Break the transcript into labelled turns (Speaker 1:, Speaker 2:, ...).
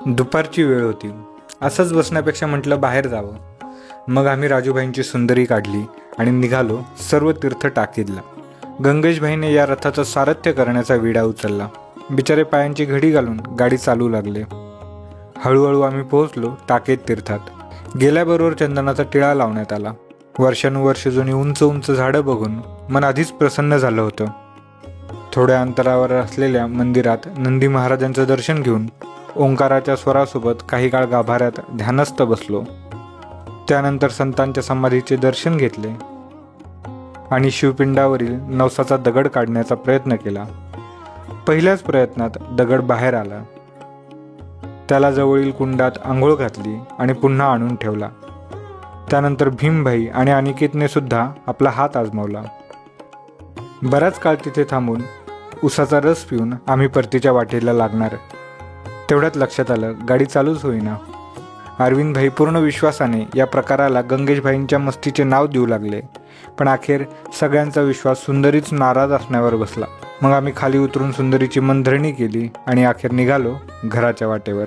Speaker 1: दुपारची वेळ होती. असंच बसण्यापेक्षा म्हटलं बाहेर जावं. मग आम्ही राजूभाईंची सुंदरी काढली आणि निघालो सर्व तीर्थ टाकीदला. गंगेशभाईने या रथाचं सारथ्य करण्याचा विडा उचलला. बिचारे पायांची घडी घालून गाडी चालू लागले. हळूहळू आम्ही पोहोचलो टाकेद तीर्थात. गेल्याबरोबर चंदनाचा टिळा लावण्यात आला. वर्षानुवर्ष जुनी उंच उंच झाडं बघून मन आधीच प्रसन्न झालं होतं. थोड्या अंतरावर असलेल्या मंदिरात नंदी महाराजांचं दर्शन घेऊन ओंकाराच्या स्वरासोबत काही काळ गाभाऱ्यात ध्यानस्थ बसलो. त्यानंतर संतांच्या समाधीचे दर्शन घेतले आणि शिवपिंडावरील नवसाचा दगड काढण्याचा प्रयत्न केला. पहिल्याच प्रयत्नात दगड बाहेर आला. त्याला जवळील कुंडात आंघोळ घातली आणि पुन्हा आणून ठेवला. त्यानंतर भीमभाई आणि अनिकेतने सुद्धा आपला हात आजमावला. बराच काळ तिथे थांबून उसाचा रस पिऊन आम्ही परतीच्या वाटेला लागणार. तेवढ्यात लक्षात आलं गाडी चालूच होईना. अरविंदभाई पूर्ण विश्वासाने या प्रकाराला गंगेशभाईंच्या मस्तीचे नाव देऊ लागले. पण अखेर सगळ्यांचा विश्वास सुंदरीच नाराज असण्यावर बसला. मग आम्ही खाली उतरून सुंदरीची मनधरणी केली आणि अखेर निघालो घराच्या वाटेवर.